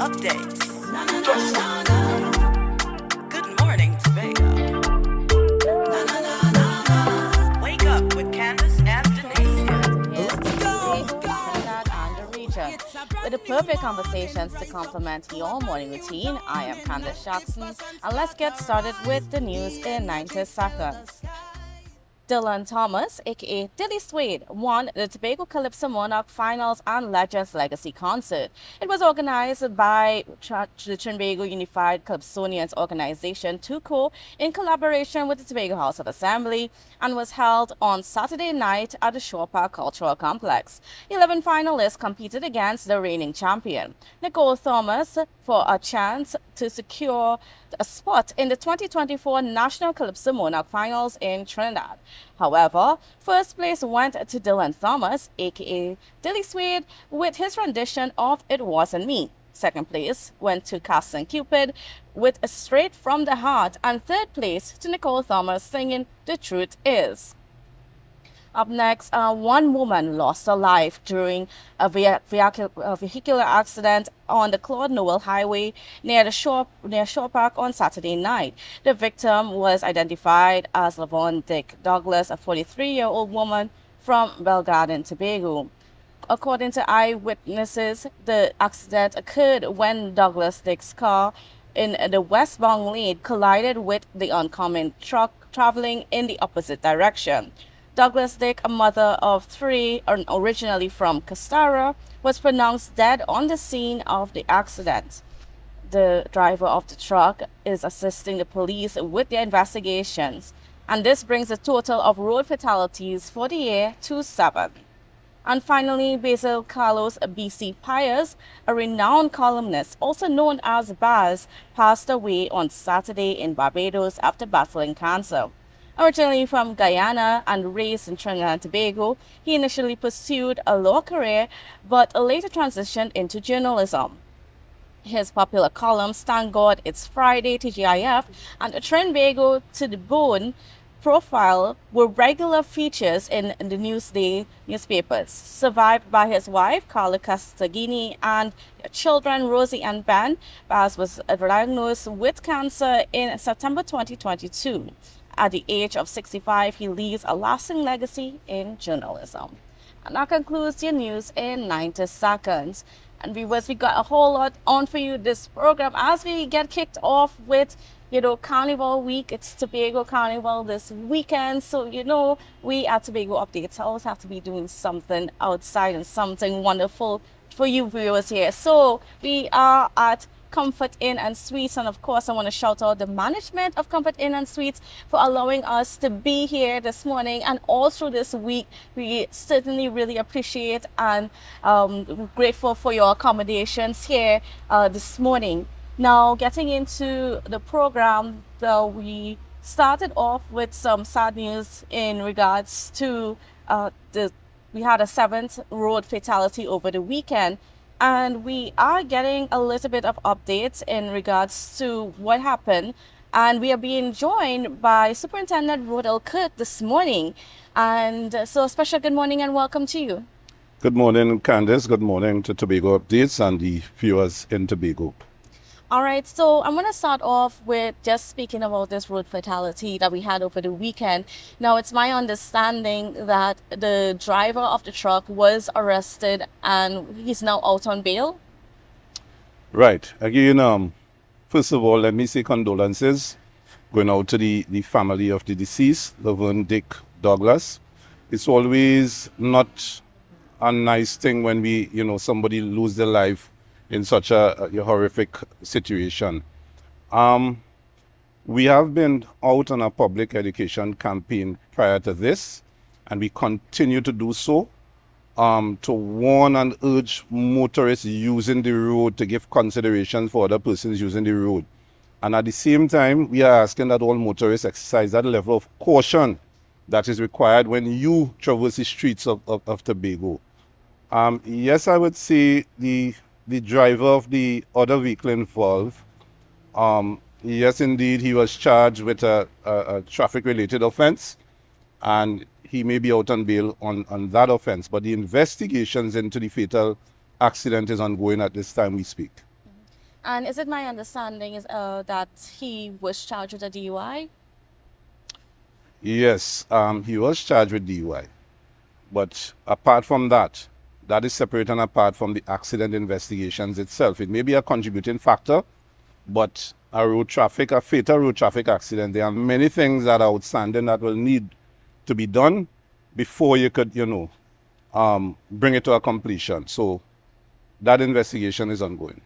updates. Good morning, Tobago. Wake up with Kandace and Denise. Let's go! Trinidad and the region. With the perfect conversations to complement your morning routine, I am Kandace Jackson, and let's get started with the news in 90 seconds. Dylan Thomas, aka Dilly Suede, won the Tobago Calypso Monarch Finals and Legends Legacy Concert. It was organized by the Tobago Unified Calypsonians Organization, TUCO, in collaboration with the Tobago House of Assembly, and was held on Saturday night at the Shore Park Cultural Complex. 11 finalists competed against the reigning champion, Nicole Thomas, for a chance to secure a spot in the 2024 National Calypso Monarch Finals in Trinidad. However, first place went to Dylan Thomas, aka Dilly Suede, with his rendition of It Wasn't Me. Second place went to Casson Cupid with a Straight from the Heart, and third place to Nicole Thomas singing The Truth Is. Up next, one woman lost her life during a vehicular accident on the Claude Nowell Highway near Shore Park on Saturday night. The victim was identified as Lavonne Dick Douglas, a 43-year-old woman from Belgarden, Tobago. According to eyewitnesses, the accident occurred when Douglas Dick's car in the westbound lane collided with the oncoming truck traveling in the opposite direction. Douglas Dick, a mother of three, originally from Castara, was pronounced dead on the scene of the accident. The driver of the truck is assisting the police with their investigations, and this brings the total of road fatalities for the year to 7. And finally, Basil Carlos T.T.P.S, a renowned columnist, also known as Baz, passed away on Saturday in Barbados after battling cancer. Originally from Guyana and raised in Trinidad and Tobago, he initially pursued a law career but later transitioned into journalism. His popular columns, Thank God It's Friday, TGIF, and Trinbago to the Bone profile were regular features in the Newsday newspapers. Survived by his wife, Carla Castaghini, and their children, Rosie and Ben, Baz was diagnosed with cancer in September 2022. At the age of 65, he leaves a lasting legacy in journalism. And that concludes your news in 90 seconds. And viewers, we got a whole lot on for you this program as we get kicked off with, Carnival Week. It's Tobago Carnival this weekend. So, we at Tobago Updates always have to be doing something outside and something wonderful for you viewers here. So, we are at Comfort Inn and Suites, and of course I want to shout out the management of Comfort Inn and Suites for allowing us to be here this morning and all through this week. We certainly really appreciate and grateful for your accommodations here this morning. Now, getting into the program, we started off with some sad news in regards to we had a 7th road fatality over the weekend. And we are getting a little bit of updates in regards to what happened. And we are being joined by Superintendent Rohdill Kirk this morning. And so a special good morning and welcome to you. Good morning, Kandace. Good morning to Tobago Updates and the viewers in Tobago. All right, so I'm going to start off with just speaking about this road fatality that we had over the weekend. Now, it's my understanding that the driver of the truck was arrested and he's now out on bail. Right. Again, first of all, let me say condolences going out to the family of the deceased, Lavonne Dick Douglas. It's always not a nice thing when somebody lose their life in such a horrific situation. We have been out on a public education campaign prior to this, and we continue to do so to warn and urge motorists using the road to give consideration for other persons using the road. And at the same time, we are asking that all motorists exercise that level of caution that is required when you traverse the streets of Tobago. Yes, I would say the driver of the other vehicle involved, yes, indeed, he was charged with a traffic-related offense, and he may be out on bail on that offense. But the investigations into the fatal accident is ongoing at this time we speak. And is it my understanding that he was charged with a DUI? Yes, he was charged with DUI. But apart from that, that is separate and apart from the accident investigations itself. It may be a contributing factor, but a fatal road traffic accident, there are many things that are outstanding that will need to be done before you could, bring it to a completion. So that investigation is ongoing.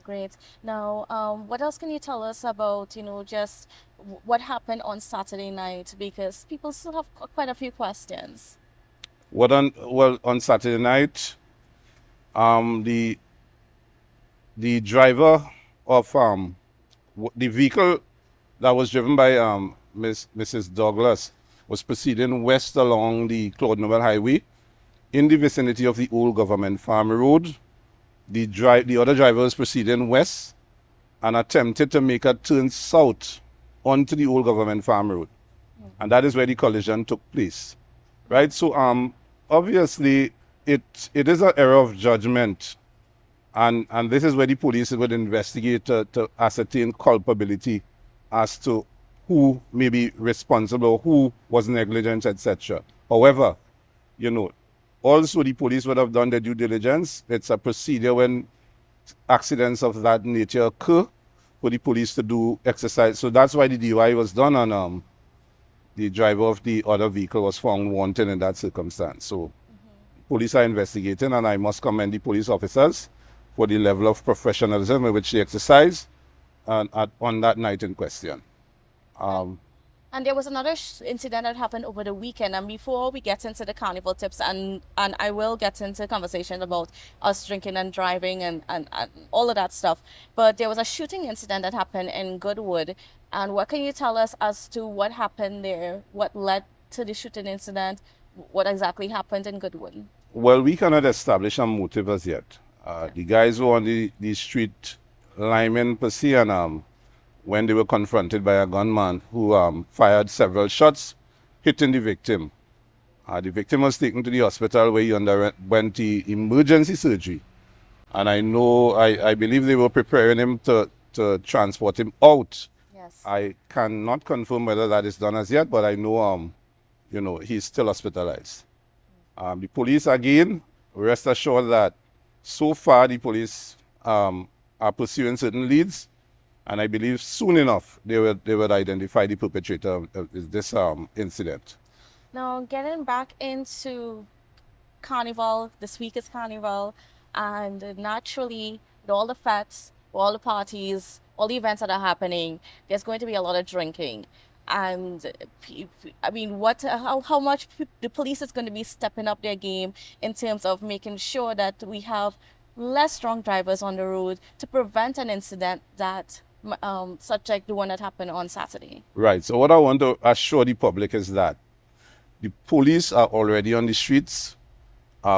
Great. Now, what else can you tell us about, just what happened on Saturday night? Because people still have quite a few questions. On Saturday night, the driver of the vehicle that was driven by Mrs. Douglas was proceeding west along the Claude Noel Highway in the vicinity of the old government farm road. The other driver was proceeding west and attempted to make a turn south onto the old government farm road. And that is where the collision took place. Right? So obviously it is an error of judgment. And this is where the police would investigate to ascertain culpability as to who may be responsible, who was negligent, etc. However, also the police would have done their due diligence. It's a procedure when accidents of that nature occur for the police to do exercise. So that's why the DUI was done, and the driver of the other vehicle was found wanting in that circumstance. So police are investigating, and I must commend the police officers for the level of professionalism in which they exercised on that night in question. And there was another incident that happened over the weekend. And before we get into the carnival tips, and I will get into conversation about us drinking and driving and all of that stuff. But there was a shooting incident that happened in Goodwood. And what can you tell us as to what happened there? What led to the shooting incident? What exactly happened in Goodwood? Well, we cannot establish a motive as yet. The guys were on the street linemen per se, and when they were confronted by a gunman who fired several shots, hitting the victim. The victim was taken to the hospital where he underwent the emergency surgery. And I believe they were preparing him to transport him out. Yes. I cannot confirm whether that is done as yet, but I know, he's still hospitalized. The police, again, rest assured that so far the police are pursuing certain leads, and I believe soon enough they would identify the perpetrator of this incident. Now, getting back into Carnival, this week is Carnival, and naturally, with all the fets, all the parties, all the events that are happening, there's going to be a lot of drinking. And I mean, how much the police is going to be stepping up their game in terms of making sure that we have less drunk drivers on the road to prevent an incident that such like the one that happened on Saturday. Right. So what I want to assure the public is that the police are already on the streets.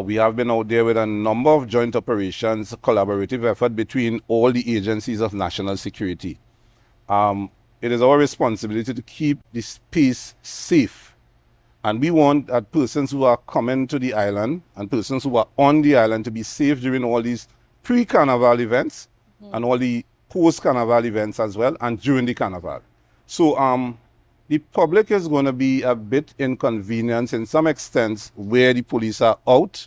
We have been out there with a number of joint operations, collaborative effort between all the agencies of national security. It is our responsibility to keep the space safe. And we want that persons who are coming to the island and persons who are on the island to be safe during all these pre-carnival events and all the post-carnival events as well, and during the carnival. So the public is going to be a bit inconvenienced in some extent where the police are out.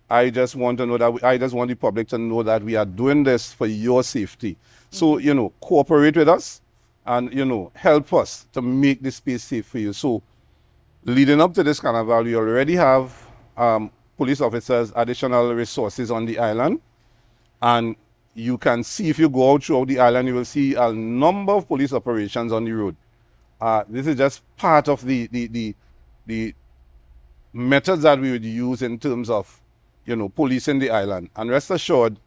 I just want the public to know that we are doing this for your safety. So, cooperate with us and, help us to make the space safe for you. So, leading up to this carnival, we already have police officers, additional resources on the island. And you can see, if you go out throughout the island, you will see a number of police operations on the road. This is just part of the methods that we would use in terms of, policing the island. And rest assured,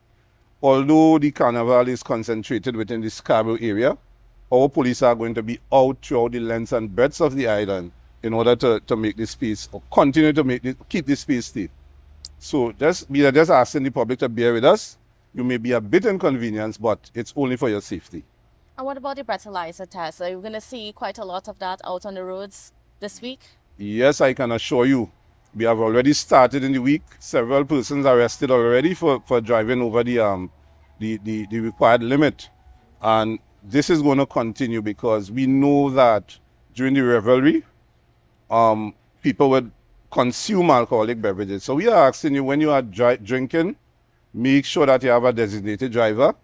although the carnival is concentrated within the Scarborough area, our police are going to be out throughout the length and breadth of the island in order to make this space, or continue to keep this space safe. So we are just asking the public to bear with us. You may be a bit inconvenienced, but it's only for your safety. And what about the breathalyzer test? Are you going to see quite a lot of that out on the roads this week? Yes, I can assure you. We have already started in the week. Several persons arrested already for driving over the the required limit. And this is going to continue because we know that during the revelry, people would consume alcoholic beverages. So we are asking you, when you are drinking, make sure that you have a designated driver.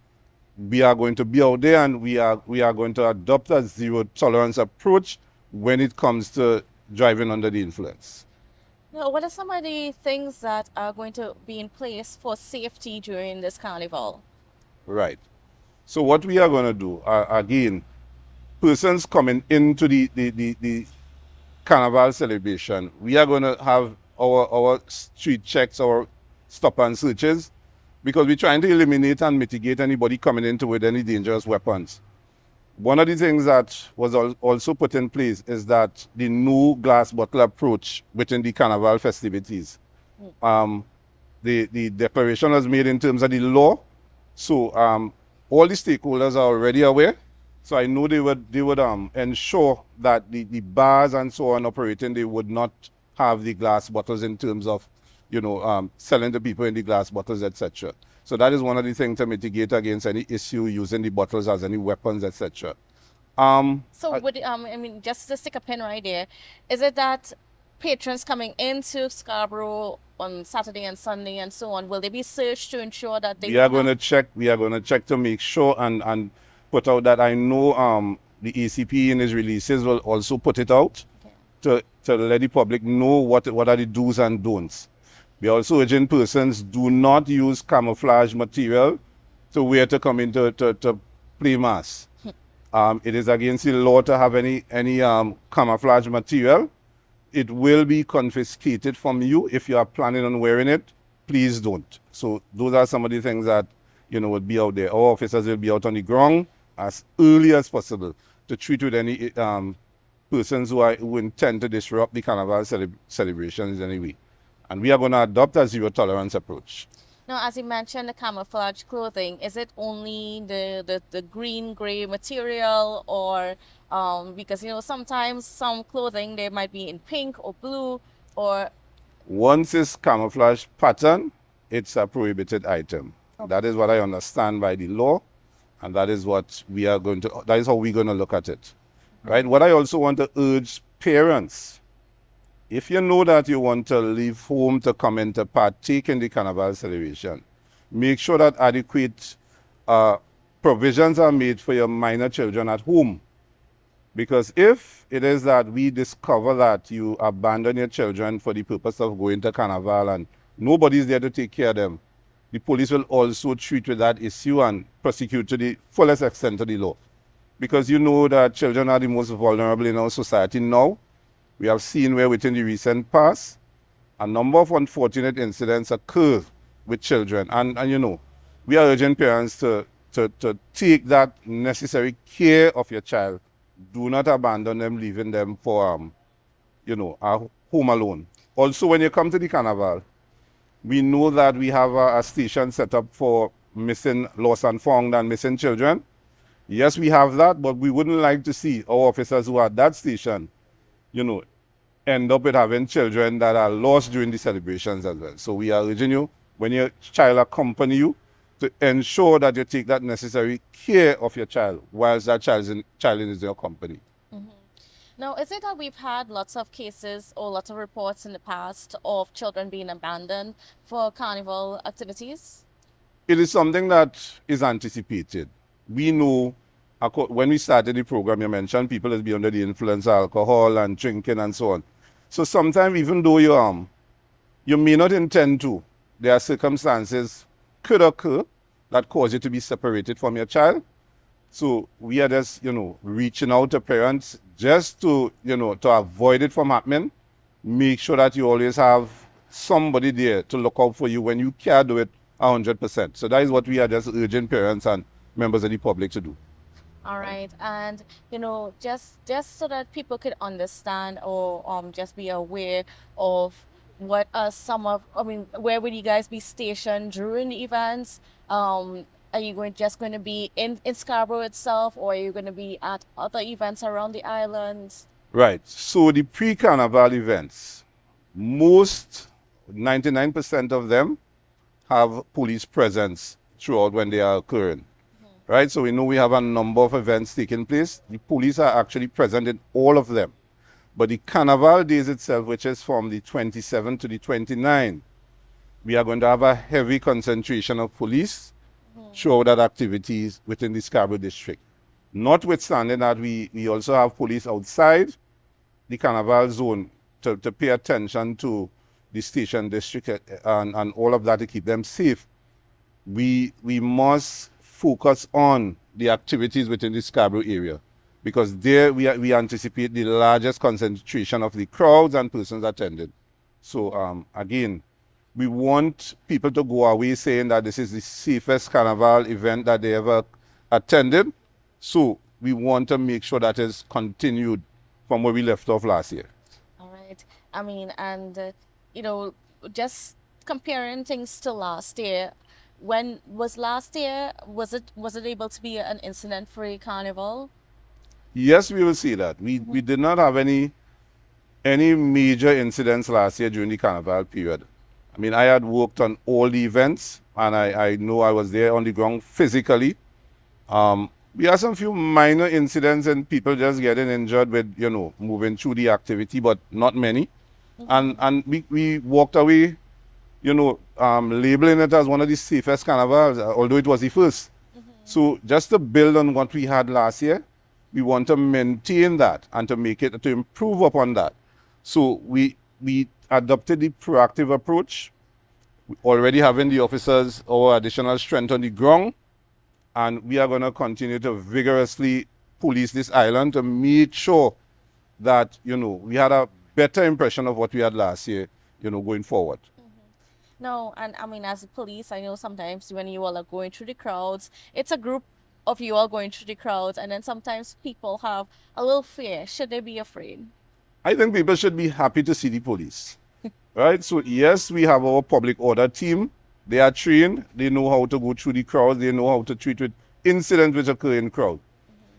We are going to be out there, and we are going to adopt a zero tolerance approach when it comes to driving under the influence. Now, what are some of the things that are going to be in place for safety during this carnival? Right. So what we are going to do, again, persons coming into the carnival celebration, we are going to have our street checks, our stop and searches, because we're trying to eliminate and mitigate anybody coming into with any dangerous weapons. One of the things that was also put in place is that the no glass bottle approach within the carnival festivities. The declaration was made in terms of the law, so all the stakeholders are already aware. So I know they would ensure that the bars and so on operating, they would not have the glass bottles in terms of, selling to people in the glass bottles, etc. So that is one of the things to mitigate against any issue using the bottles as any weapons, etc. Just to stick a pin right there, is it that patrons coming into Scarborough on Saturday and Sunday and so on, will they be searched to ensure that they? We are going to check to make sure and put out that. I know the ACP in his releases will also put it out to let the public know what are the do's and don'ts. We are also urging persons, do not use camouflage material to wear to come into to play mass. It is against the law to have any camouflage material. It will be confiscated from you if you are planning on wearing it. Please don't. So those are some of the things that would be out there. Our officers will be out on the ground as early as possible to treat with any persons who intend to disrupt the carnival celebrations in any way. And we are going to adopt a zero tolerance approach. Now, as you mentioned, the camouflage clothing, is it only the green, gray material, or because sometimes some clothing they might be in pink or blue, or once it's camouflage pattern, it's a prohibited item. Okay. That is what I understand by the law, and that is what that is how we're going to look at it. Right? What I also want to urge parents, if you know that you want to leave home to come in to partake in the carnival celebration, make sure that adequate provisions are made for your minor children at home. Because if it is that we discover that you abandon your children for the purpose of going to carnival and nobody's there to take care of them, the police will also treat with that issue and prosecute to the fullest extent of the law. Because you know that children are the most vulnerable in our society now. We have seen where within the recent past, a number of unfortunate incidents occur with children. And we are urging parents to take that necessary care of your child. Do not abandon them, leaving them for, a home alone. Also, when you come to the carnival, we know that we have a station set up for missing, lost and found and missing children. Yes, we have that, but we wouldn't like to see our officers who are at that station end up with having children that are lost during the celebrations as well. So we are urging you, when your child accompany you, to ensure that you take that necessary care of your child whilst that child is in your company. Mm-hmm. Now, is it that we've had lots of cases or lots of reports in the past of children being abandoned for carnival activities? It is something that is anticipated. We know, when we started the program, you mentioned people is be under the influence of alcohol and drinking and so on. So sometimes, even though you may not intend to, there are circumstances could occur that cause you to be separated from your child. So we are just, reaching out to parents just to avoid it from happening. Make sure that you always have somebody there to look out for you when you can't do it 100%. So that is what we are just urging parents and members of the public to do. All right, and just so that people could understand or just be aware of what are where would you guys be stationed during the events? Are you going to be in Scarborough itself, or are you going to be at other events around the island? Right. So the pre-carnival events, most 99% of them have police presence throughout when they are occurring. Right? So we know we have a number of events taking place. The police are actually present in all of them. But the Carnival days itself, which is from the 27th to the 29th, we are going to have a heavy concentration of police throughout that activities within the Scarborough district. Notwithstanding that, we also have police outside the Carnival zone to pay attention to the station district and all of that to keep them safe. We must focus on the activities within the Scarborough area, because there we anticipate the largest concentration of the crowds and persons attending. So again, we want people to go away saying that this is the safest carnival event that they ever attended. So we want to make sure that is continued from where we left off last year. All right. I mean, and you know, just comparing things to last year, when was last year, was it able to be an incident-free carnival? Yes, we will see that. We did not have any major incidents last year during the carnival period. I mean, I had worked on all the events, and I know I was there on the ground physically. We had some few minor incidents and people just getting injured with, you know, moving through the activity, but not many. And we walked away, you know, labeling it as one of the safest carnivals, although it was the first. So just to build on what we had last year, we want to maintain that and to make it, to improve upon that. So we adopted the proactive approach, already having the officers or additional strength on the ground, and we are going to continue to vigorously police this island to make sure that, you know, we had a better impression of what we had last year, you know, going forward. No, and I mean, as a police, I know sometimes when you all are going through the crowds, it's a group of you all going through the crowds, and then sometimes people have a little fear. Should they be afraid? I think people should be happy to see the police, right? So yes, we have our public order team. They are trained. They know how to go through the crowd. They know how to treat with incidents which occur in crowd.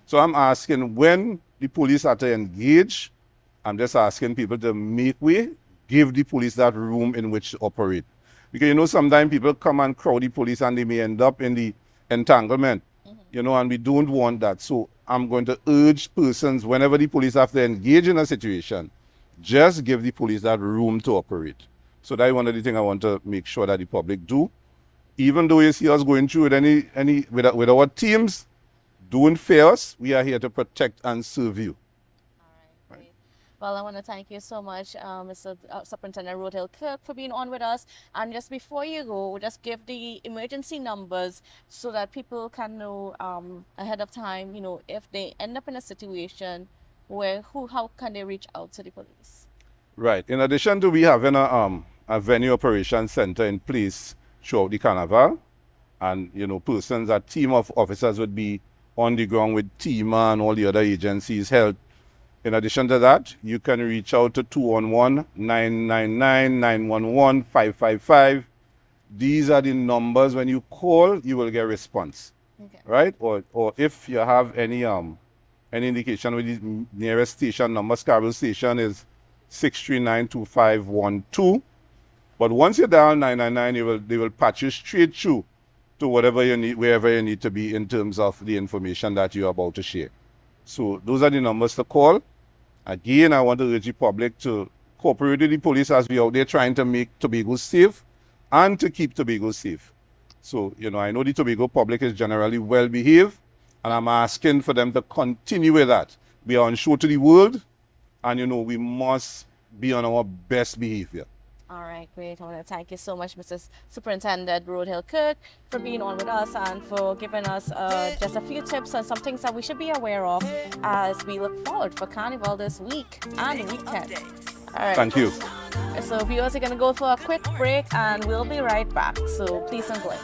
So I'm asking, when the police are to engage, I'm just asking people to make way, give the police that room in which to operate. Because, you know, sometimes people come and crowd the police and they may end up in the entanglement, you know, and we don't want that. So I'm going to urge persons, whenever the police have to engage in a situation, just give the police that room to operate. So that's one of the things I want to make sure that the public do. Even though you see us going through with with our teams, don't fear us. We are here to protect and serve you. All right, great. Well, I want to thank you so much, Mr. Superintendent Rohdill Kirk, for being on with us. And just before you go, just give the emergency numbers so that people can know ahead of time, you know, if they end up in a situation where how can they reach out to the police? Right. In addition to we having a venue operations center in place throughout the carnival, and, you know, persons, a team of officers would be on the ground with TEMA and all the other agencies help. In addition to that, you can reach out to 211-999-911-555. These are the numbers. When you call, you will get response. Okay. Right? Or if you have any indication with the nearest station number, Scarborough station is 639-2512. But once you dial 999, they will patch you straight through to whatever you need, wherever you need to be in terms of the information that you're about to share. So those are the numbers to call. Again, I want to urge the public to cooperate with the police as we are out there trying to make Tobago safe and to keep Tobago safe. So, you know, I know the Tobago public is generally well behaved, and I'm asking for them to continue with that. We are on show to the world, and, you know, we must be on our best behavior. All right, great. I want to thank you so much, Mr. Superintendent Rohdill Kirk, for being on with us and for giving us just a few tips and some things that we should be aware of as we look forward for Carnival this week and weekend. All right. Thank you. So viewers are going to go for a quick break and we'll be right back. So please don't go away.